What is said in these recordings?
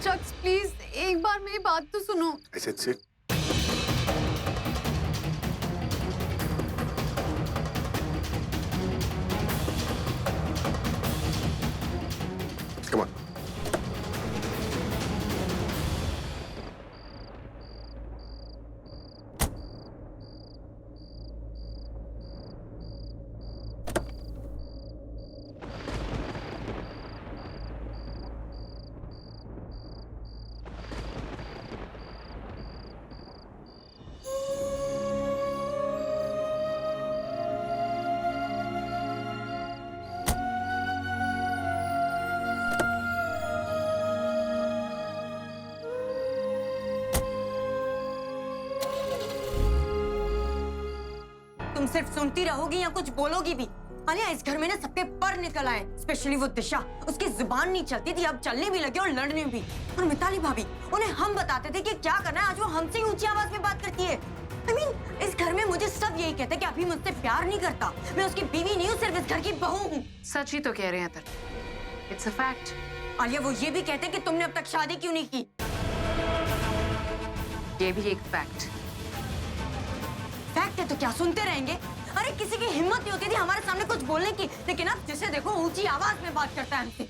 Drugs please एक बार मेरी बात तो सुनो। ऐसे सिट। Come on. तुम सिर्फ सुनती रहोगी या कुछ बोलोगी भी? आलिया, इस घर में ना सबके पर निकल आए, स्पेशली वो दिशा। उसकी जुबान नहीं चलती थी, अब चलने भी लगी और लड़ने भी। और मिताली भाभी, उन्हें हम बताते थे कि क्या करना है, आज वो हमसे ही ऊंची आवाज में बात करती है। I mean, इस घर में मुझे सब यही कहते हैं कि अभी मुझसे प्यार नहीं करता। मैं उसकी बीवी नहीं हूँ, सिर्फ इस घर की बहू हूँ। सच ही तो कह रहे हैं तर। It's a fact. आलिया, वो ये भी कहते हैं कि तुमने अब तक शादी क्यों नहीं की। ये भी एक फैक्ट। फैक्ट है तो क्या सुनते रहेंगे? अरे किसी की हिम्मत नहीं होती थी हमारे सामने कुछ बोलने की, लेकिन अब जिसे देखो ऊंची आवाज में बात करता है हमसे।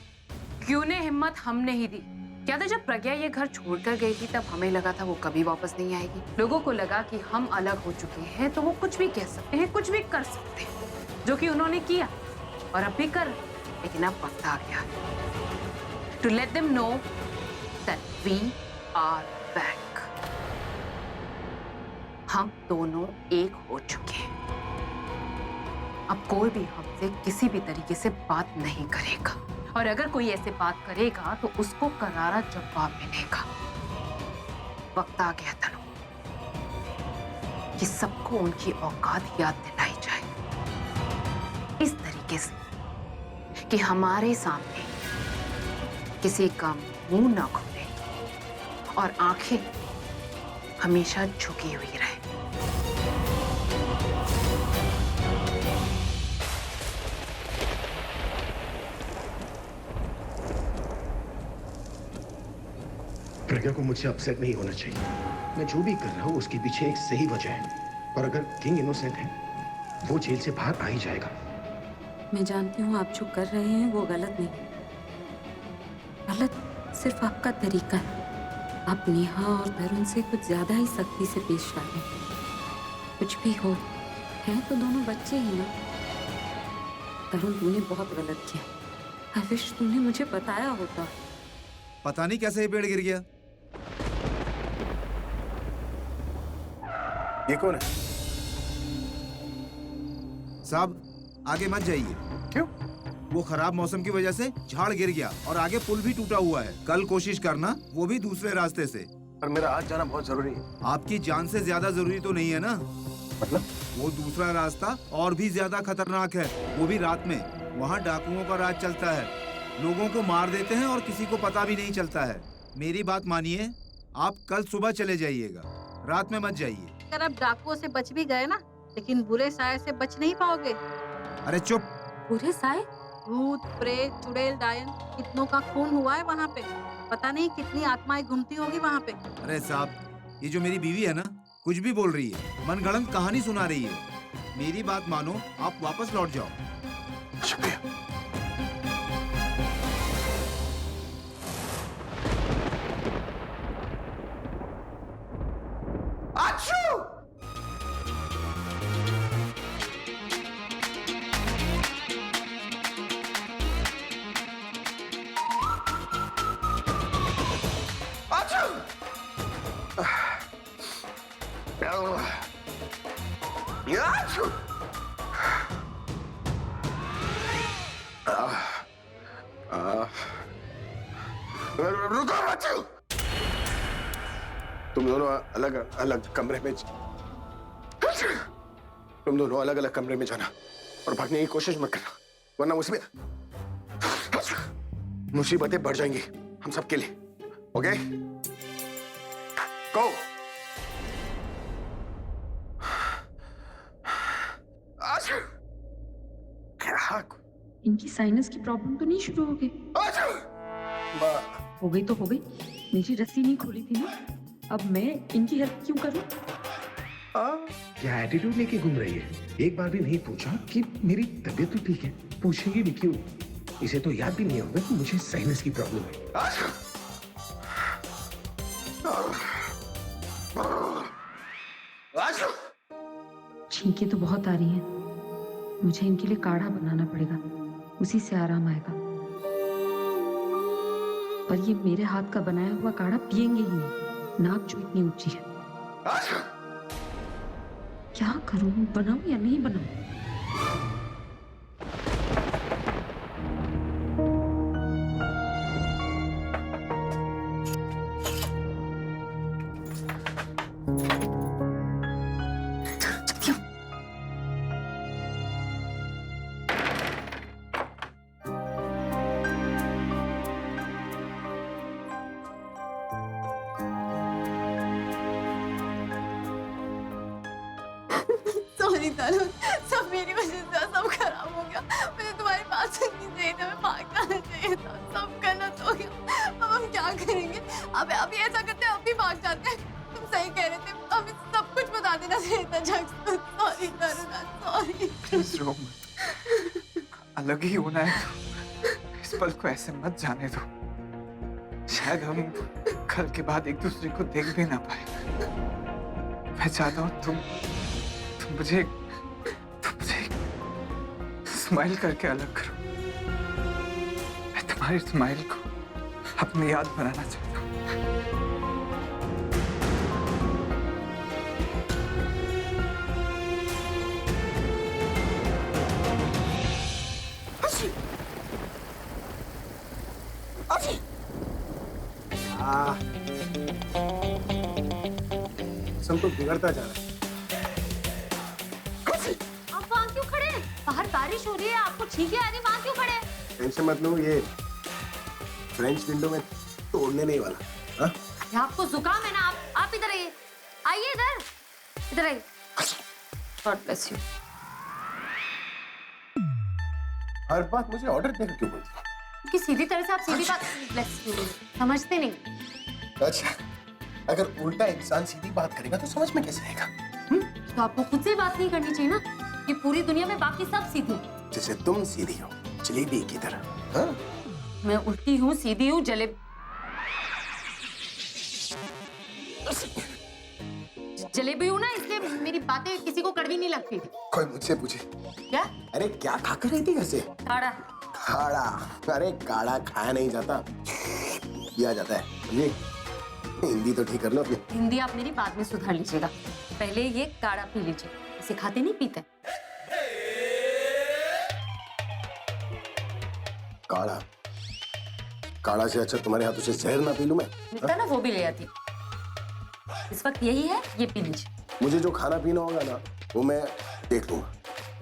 क्यों ने हिम्मत हमने ही दी। क्या था, जब प्रज्ञा ये घर छोड़कर गई थी तब हमें लगा था वो कभी वापस नहीं आएगी। लोगों को लगा कि हम अलग हो चुके हैं तो वो कुछ भी कह सकते हैं, कुछ भी कर सकते हैं, जो कि उन्होंने किया और अब भी कर। लेकिन अब वक्त आ गया to let them know that we are back. हम दोनों एक हो चुके हैं। अब कोई भी हमसे किसी भी तरीके से बात नहीं करेगा, और अगर कोई ऐसे बात करेगा तो उसको करारा जवाब मिलेगा। वक्त आ गया तनु कि सबको उनकी औकात याद दिलाई जाए, इस तरीके से कि हमारे सामने किसी का मुंह ना खुले और आंखें हमेशा झुकी हुई रहे। प्रज्ञा को मुझसे अपसेट नहीं होना चाहिए। मैं जो भी कर रहा हूँ उसके पीछे एक सही वजह है, और अगर किंग इनोसेंट है वो जेल से बाहर आ ही जाएगा। मैं जानती हूँ आप जो कर रहे हैं वो गलत नहीं, गलत सिर्फ आपका तरीका है। आप नेहा और तरुण से कुछ ज्यादा ही सख्ती से पेश आ रहे हैं। कुछ भी हो, हैं तो दोनों बच्चे ही ना। तरुण, तूने बहुत गलत किया। आई विश तूने मुझे बताया होता। पता नहीं कैसे ये पेड़ गिर गया। ये कौन है? साहब आगे मत जाइए। क्यों? वो खराब मौसम की वजह से झाड़ गिर गया और आगे पुल भी टूटा हुआ है। कल कोशिश करना, वो भी दूसरे रास्ते से। पर मेरा आज जाना बहुत जरूरी है। आपकी जान से ज्यादा जरूरी तो नहीं है ना? मतलब? वो दूसरा रास्ता और भी ज्यादा खतरनाक है, वो भी रात में। वहाँ डाकुओं का राज चलता है, लोगों को मार देते हैं और किसी को पता भी नहीं चलता है। मेरी बात मानिए, आप कल सुबह चले जाइएगा, रात में मत जाइए। अगर आप डाकुओं से बच भी गए ना, लेकिन बुरे साये से बच नहीं पाओगे। अरे चुप। बुरे साए? भूत, प्रेत, चुड़ैल, डायन, कितनों का खून हुआ है वहाँ पे। पता नहीं कितनी आत्माएं घूमती होगी वहाँ पे। अरे साहब, ये जो मेरी बीवी है ना, कुछ भी बोल रही है, मनगढ़ंत कहानी सुना रही है। मेरी बात मानो, आप वापस लौट जाओ। शुक्रिया। रुको मत। तुम दोनों अलग अलग कमरे में जाना और भागने की कोशिश मत करना, वरना मुसीबतें बढ़ जाएंगी हम सबके लिए। ओके? गो। इनकी साइनस की प्रॉब्लम तो नहीं शुरू हो गई? हो गई तो हो गई, मेरी रस्सी नहीं खोली थी ना, अब मैं इनकी हेल्प क्यों करूं? क्या एटीट्यूड लेके घूम रही है? एक बार भी नहीं पूछा कि मेरी तबीयत तो ठीक है? पूछेंगे भी क्यों? इसे तो याद भी नहीं होगा कि मुझे साइनस की प्रॉब्लम है। छींकें तो बहुत आ रही हैं, मुझे इनके लिए काढ़ा बनाना पड़ेगा, उसी से आराम आएगा। पर ये मेरे हाथ का बनाया हुआ काढ़ा पिएंगे ही नहीं, नाक जो इतनी ऊंची है। क्या करूं, बनाऊं या नहीं बनाऊं? सॉरी तारुण, सब मेरी वजह से सब खराब हो गया। मुझे तुम्हारी बात सुननी चाहिए था, मैं भाग जाना चाहिए था, सब गलत हो गया। अब हम क्या करेंगे? अब अभी ऐसा करते हैं, अभी भाग जाते हैं। तुम सही कह रहे थे, अभी सब कुछ बता देना चाहिए था जग को। Sorry Tarun, sorry. प्लीज रो मत, अलग ही होना है तो इस पल को ऐसे मत जाने दो। शायद हम कल के बाद एक दूसरे को देख भी ना पाए। मैं चाहता हूँ तुम मुझे स्माइल करके अलग करो। मैं तुम्हारी स्माइल को अपनी याद बनाना चाहता हूँ। सब तो बिगड़ता जा रहा है। आप वहाँ क्यों खड़े हैं? बाहर बारिश हो रही है, आपको छींके आ रही है, वहाँ क्यों खड़े हैं? टेंशन मत लो, ये फ्रेंच विंडो में तोड़ने नहीं वाला। हाँ? आपको जुकाम है ना? आप इधर आइए, आइए इधर आइए। God bless you. हर बात मुझे ऑर्डर देकर क्यों बोलती हो? कि सीधी तरह से आप सीधी बात ब्लेस यू समझते नहीं। अच्छा, अगर उल्टा इंसान सीधी बात करेगा तो समझ में कैसे आएगा? तो आपको खुद से बात नहीं करनी चाहिए ना कि पूरी दुनिया में बाकी सब सीधे। जैसे तुम सीधी हो, जलेबी की तरह। हाँ? मैं उल्टी हूँ, सीधी हूँ, जलेबी हूँ ना, इसलिए मेरी बातें किसी को कड़वी नहीं लगती। कोई मुझसे पूछे क्या? अरे क्या खाकर रही थी वैसे? काढ़ा। काढ़ा? अरे काढ़ा खाया नहीं जाता, पिया जाता है। समझी? हिंदी तो ठीक कर लो अपनी। हिंदी आप मेरी बाद में सुधार लीजिएगा, पहले ये काढ़ा पी लीजिए। इसे खाते नहीं पीते? काढ़ा? काढ़ा से अच्छा तुम्हारे हाथों से जहर ना पी लूं मैं? मिलता ना, वो भी ले आती। इस वक्त यही है, ये पी लीजिए। मुझे जो खाना पीना होगा ना, वो मैं देख लूंगा।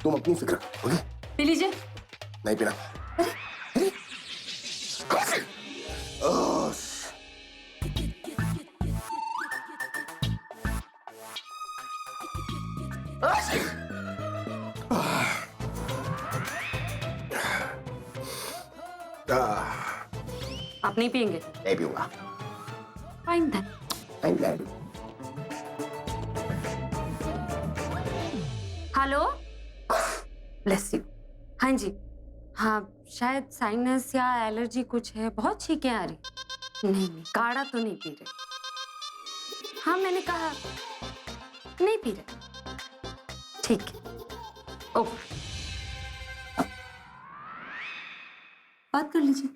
तुम अपनी फिक्र, ओके? पी लीजिए। नहीं पीना। आप नहीं पियेंगे? नहीं पीऊंगा। Fine then. Hello, bless you. हाँ जी, हाँ शायद साइनस या एलर्जी कुछ है, बहुत छींकें आ रही। नहीं, काढ़ा तो नहीं पी रहे। हाँ मैंने कहा नहीं पी रहे। ठीक है, ओके। बात कर लीजिए।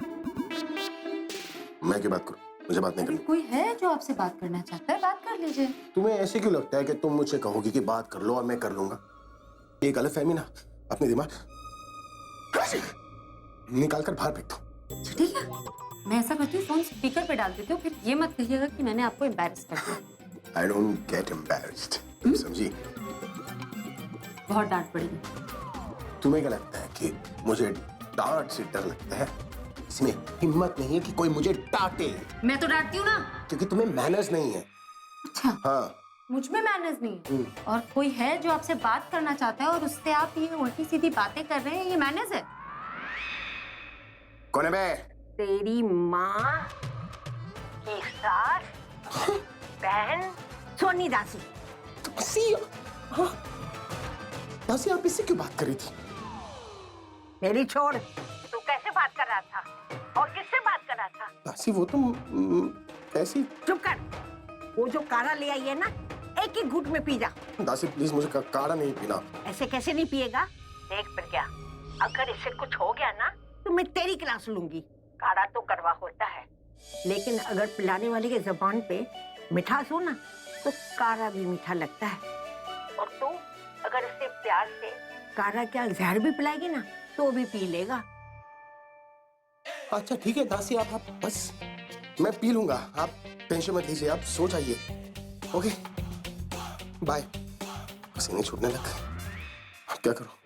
मैं क्या बात करूं? मुझे बात नहीं करनी। कोई है जो आपसे बात करना चाहता है, बात कर लीजिए। तुम्हें ऐसे क्यों लगता है कि तुम मुझसे कहोगी कि बात कर लो और मैं कर लूंगा? ये गलतफहमी ना अपने दिमाग निकाल कर बाहर फेंक दो। ठीक है, मैं ऐसा करती हूँ, फोन स्पीकर पे डाल देती हूँ, फिर ये मत कहिएगा कि मैंने आपको एम्बैरेस कर दिया। I don't get embarrassed. समझी? बहुत डांट पड़ेगी। तुम्हें क्या लगता है कि मुझे डांट से डर लगता है? इसमें हिम्मत नहीं है कि कोई मुझे डांटे। मैं तो डांटती हूँ ना। क्योंकि तुम्हें मैनर्स नहीं है। अच्छा, हाँ। मुझ में मैनर्स नहीं है? और कोई है जो आपसे बात करना चाहता है और उससे आप ये उल्टी सीधी बातें कर रहे हैं, ये मैनर्स है? कौन है बे? तेरी माँ की सास बहन सोनी दासी। दासी? हाँ। दासी, आप इससे क्यों बात कर रही थी? मेरी छोड़, तू कैसे बात कर रहा था और किससे बात कर रहा था? दासी, वो तो ऐसी। चुप कर। वो जो काढ़ा ले आई है ना, एक ही घूंट में पी जा। दासी प्लीज, मुझे काढ़ा नहीं पीना। ऐसे कैसे नहीं पिएगा? देख प्रज्ञा, अगर इससे कुछ हो गया ना तो मैं तेरी क्लास लूंगी। काढ़ा तो कड़वा होता है, लेकिन अगर पिलाने वाले के जबान पे मिठास हो ना तो काढ़ा भी मीठा लगता है। और तू अगर इसे प्यार से काढ़ा क्या जहर भी पिलाएगी ना तो भी पी लेगा। अच्छा ठीक है दासी, आप बस, मैं पी लूंगा, आप टेंशन मत लीजिए, आप सो जाइए। Okay bye. पसीने छूटने लग गए, अब क्या करूं?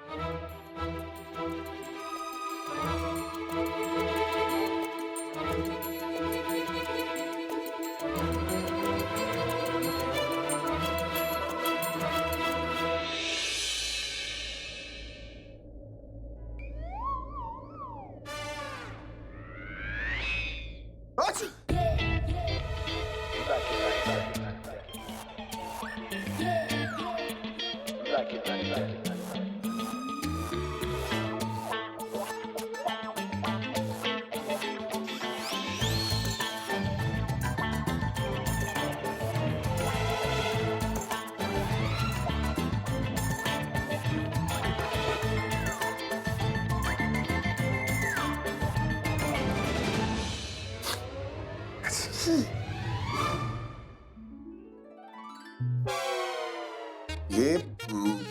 ये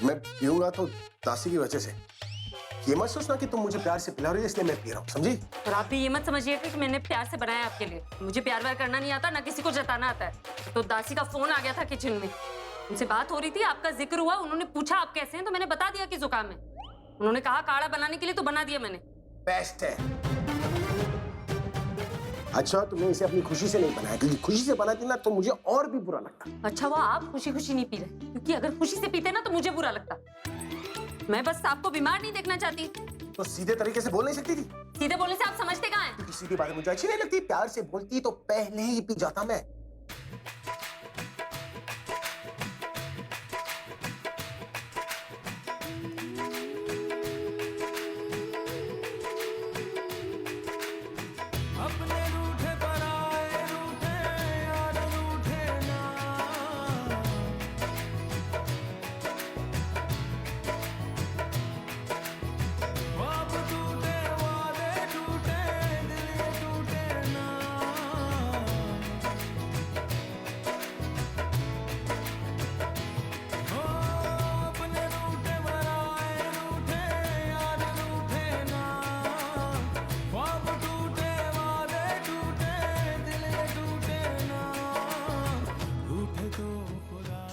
मैं पीऊंगा तो दासी की वजह से। ये मत सोचना कि तुम मुझे प्यार से पिला रही हो इसलिए मैं पी रहा हूँ, समझी? और आप भी ये मत समझिएगा कि मैंने प्यार से बनाया आपके लिए। मुझे प्यार व्यार करना नहीं आता, ना किसी को जताना आता है। तो दासी का फोन आ गया था किचन में, उनसे बात हो रही थी, आपका जिक्र हुआ, उन्होंने पूछा आप कैसे हैं, तो मैंने बता दिया कि जुकाम है। उन्होंने कहा काढ़ा बनाने के लिए, तो बना दिया मैंने। बेस्ट है। अच्छा तुमने इसे अपनी खुशी से नहीं बनाया, क्योंकि खुशी से बनाती ना तो मुझे और भी बुरा लगता। अच्छा वो आप खुशी खुशी नहीं पी रहे, क्योंकि अगर खुशी से पीते ना तो मुझे बुरा लगता। मैं बस आपको बीमार नहीं देखना चाहती। तो सीधे तरीके से बोल नहीं सकती थी? सीधे बोलने से आप समझते कहाँ हैं? किसी की बात मुझे अच्छी नहीं लगती, प्यार से बोलती तो पहले ही पी जाता मैं।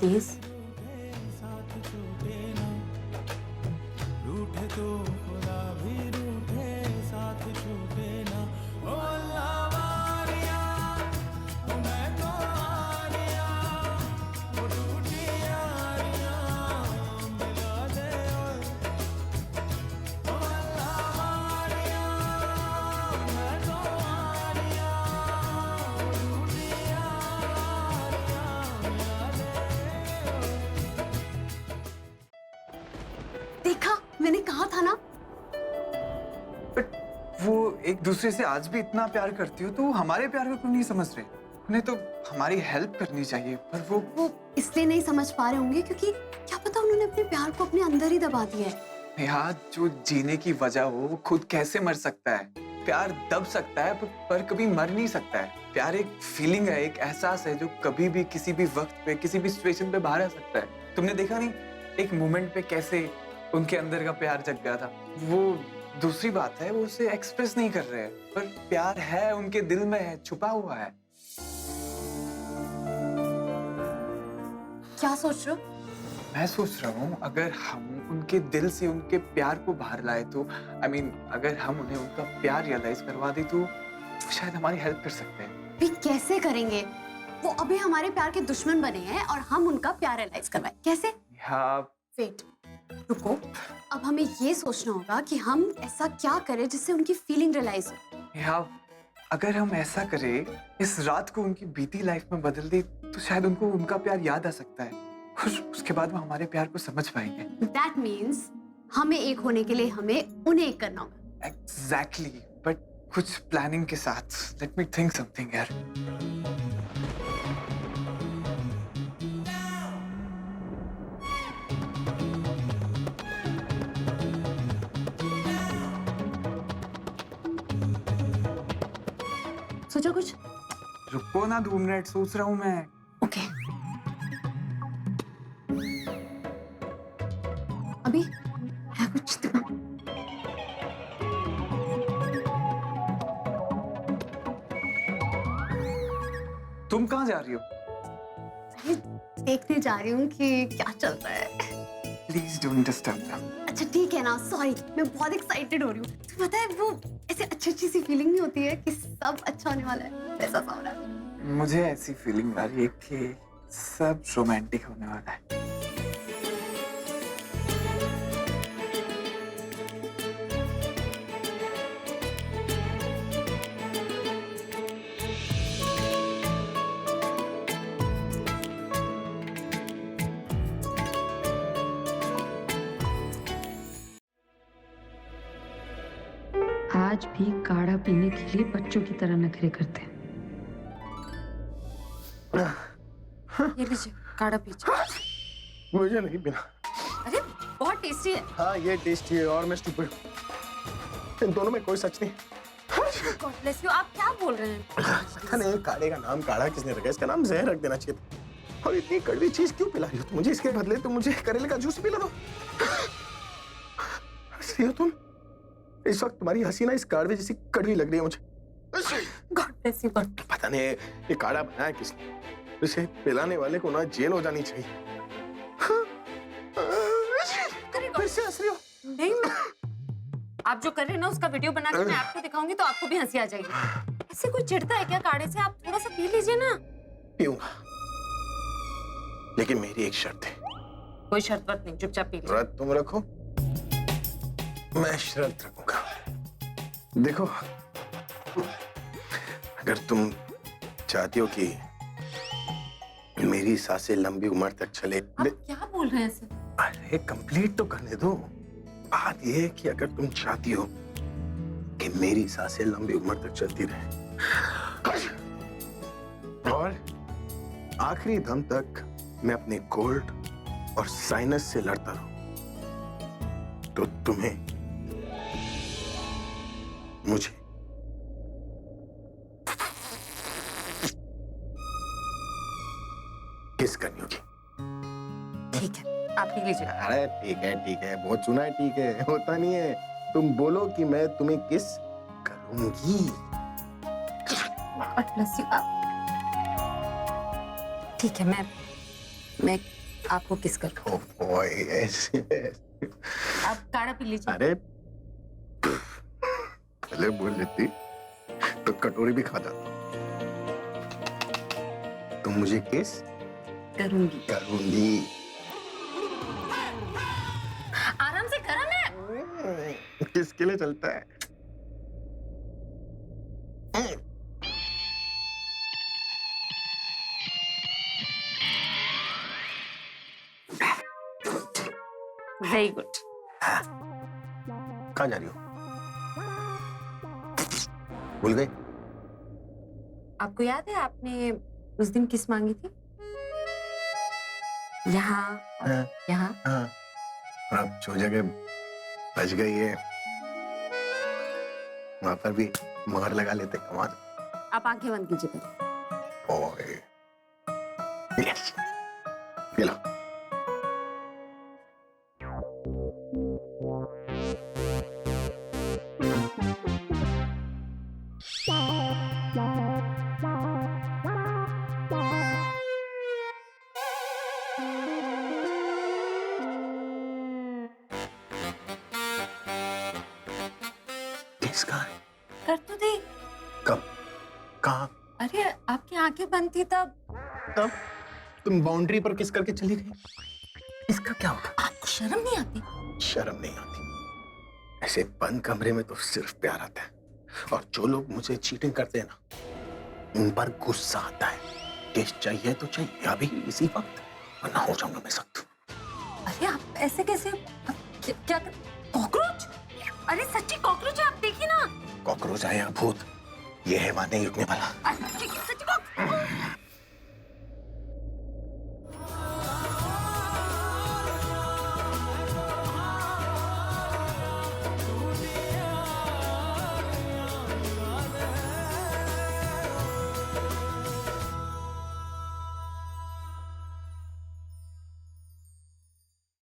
प्लीज देखा, मैंने कहा था ना। वो एक दूसरे से आज भी इतना प्यार करती हो तो हमारे प्यार को क्यों नहीं समझ रहे? उन्हें तो हमारी हेल्प करनी चाहिए, पर वो इसलिए नहीं समझ पा रहे होंगे क्योंकि क्या पता उन्होंने अपने प्यार को अपने अंदर ही दबा दिया है। यार जो जीने की वजह हो वो खुद कैसे मर सकता है? प्यार दब सकता है पर कभी मर नहीं सकता है। प्यार एक फीलिंग है, एक एहसास है जो कभी भी किसी भी वक्त पे किसी भी सिचुएशन पे बाहर आ सकता है। तुमने देखा नहीं एक मोमेंट पे कैसे उनके अंदर का प्यार जग गया था? वो दूसरी बात है वो उसे एक्सप्रेस नहीं कर रहे हैं, पर प्यार है, उनके दिल में है, छुपा हुआ है। क्या सोच रहे हो? मैं सोच रहा हूँ अगर हम उनके दिल से उनके प्यार को बाहर लाए तो अगर हम उन्हें उनका प्यार रियलाइज करवा दे तो शायद हमारी हेल्प कर सकते हैं। भी कैसे करेंगे? वो अभी हमारे प्यार के दुश्मन बने हैं और हम उनका प्यार रियलाइज करवाएं, कैसे? हाँ वेट, रुको। अब हमें ये सोचना होगा कि हम ऐसा क्या करें जिससे उनकी फीलिंग रियलाइज हो। नेहा, अगर हम ऐसा करें, इस रात को उनकी बीती लाइफ में बदल दे, तो शायद उनको उनका प्यार याद आ सकता है और उसके बाद वो हमारे प्यार को समझ पाएंगे। That means हमें एक होने के लिए हमें उन्हें एक करना होगा। Exactly, बट कुछ प्लानिंग के साथ। Let me think something यार। सोचा कुछ? रुको ना 2 मिनट, सोच रहा हूँ मैं। ओके। अभी है कुछ दिमाग? तुम कहाँ जा रही हो? अरे, देखने जा रही हूँ कि क्या चल रहा है। Please don't disturb them. अच्छा ठीक है ना, सॉरी, मैं बहुत एक्साइटेड हो रही हूँ। तुम्हें पता है वो ऐसे अच्छी सी फीलिंग नहीं होती है कि सब अच्छा होने वाला है, वैसा सा हो रहा है। मुझे ऐसी फीलिंग आ रही है कि सब रोमांटिक होने वाला है। आज भी काढ़ा पीने के लिए बच्चों की तरह नखरे करते हैं। ये लीजिए काढ़ा पीजिए। मुझे नहीं पीना। अरे बहुत टेस्टी है। हाँ ये टेस्टी है और मैं स्टूपिड। इन दोनों में कोई सच नहीं। गॉड ब्लेस यू, आप क्या बोल रहे हैं? पता नहीं काढ़े का नाम काढ़ा किसने रखा, इसका नाम जहर रख देना चाहिए था। और इतनी कड़वी चीज क्यों पिला रही हो मुझे? इसके बदले तुम मुझे करेले का जूस पिला दो। हंस हो तुम? इस वक्त तुम्हारी हंसी ना इस काढ़वे जैसी कड़वी लग रही है मुझे। God bless you. पता नहीं ये काढ़ा बनाया किसने? इसे पिलाने वाले को ना जेल हो जानी चाहिए। फिर से हंस रही हो? नहीं, आप जो कर रहे हैं ना उसका वीडियो बना के मैं आपको दिखाऊंगी तो आपको भी हंसी आ जाएगी। ऐसे कोई चिढ़ता है क्या काढ़े से? आप थोड़ा सा पी लीजिए ना। पीऊंगा, लेकिन मेरी एक शर्त है। कोई शर्त वर्त नहीं, चुपचाप पी लीजिए। व्रत तुम रखो, मैं शर्त रखूंगा। देखो, अगर तुम चाहती हो कि मेरी सांसें लंबी उम्र तक चले। आप क्या बोल रहे हैं ऐसे? अरे कंप्लीट तो करने दो। बात यह है कि अगर तुम चाहती हो कि मेरी सांसें लंबी उम्र तक चलती रहे और आखिरी दम तक मैं अपने कोल्ड और साइनस से लड़ता रहूं, तो तुम्हें मुझे किस करनी होगी। ठीक है, आप पी लीजिए। अरे ठीक है, बहुत सुना है, ठीक है, होता नहीं है। तुम बोलो कि मैं तुम्हें किस करूंगी। God bless you, ठीक है, मैं आपको किस करूं। Oh yes. आप काढ़ा पी लीजिए। अरे पहले बोल लेती तो कटोरी भी खा जाती। तुम मुझे किस करूंगी। आराम से करो ना। किसके लिए चलता है? Very good. कहाँ जा रही हो? भूल गई? आपको याद है आपने उस दिन किस मांगी थी? यहाँ हाँ। यहाँ। हाँ, और अब जो जगह बच गई है वहां पर भी मोहर लगा लेते। कमाल। आप आंखें बंद कीजिए पहले। ओए यस, ये लो। किसका है? कर तो दे। कब? कहाँ? अरे आपकी आंखें बंद थी तब। तब तुम बाउंड्री पर किस करके चली गई। इसका क्या होगा? आपको शर्म नहीं आती? शर्म नहीं आती। ऐसे बंद कमरे में तो सिर्फ प्यार आता है और जो लोग मुझे चीटिंग करते हैं ना, उन पर गुस्सा आता है। टेस्ट चाहिए तो चाहिए अभी इसी वक्त, वरना हो जाऊंगा मैं सख्त। अरे आप ऐसे कैसे, क्या कॉकरोच? अरे सच्ची कॉकरोच है, आप देखिए ना। कॉकरोच आए या भूत, ये है वहां नहीं रुकने वाला। सच्ची